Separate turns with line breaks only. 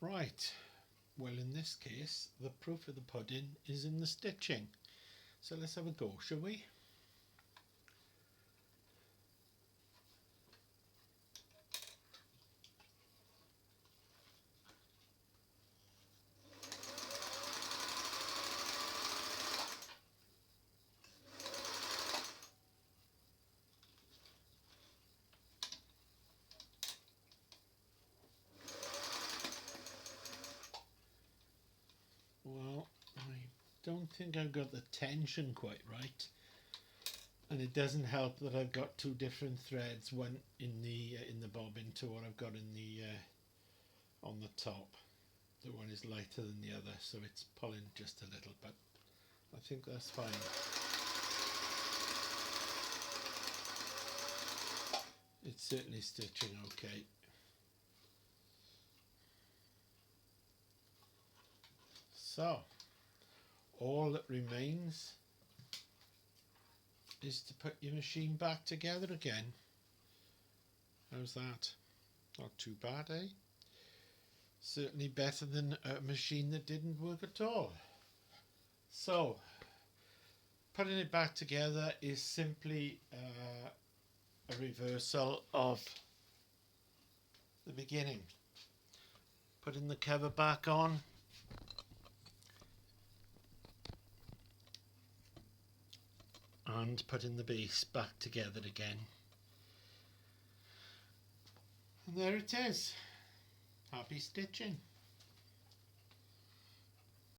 Right, well in this case the proof of the pudding is in the stitching. So let's have a go, shall we? Well, I don't think I've got the tension quite right, and it doesn't help that I've got two different threads, one in the bobbin to what I've got in the on the top. The one is lighter than the other, so it's pulling just a little, but I think that's fine. It's certainly stitching okay. So all that remains is to put your machine back together again. How's that? Not too bad, eh? Certainly better than a machine that didn't work at all. So putting it back together is simply a reversal of the beginning. Putting the cover back on, and putting the base back together again. And there it is. Happy stitching.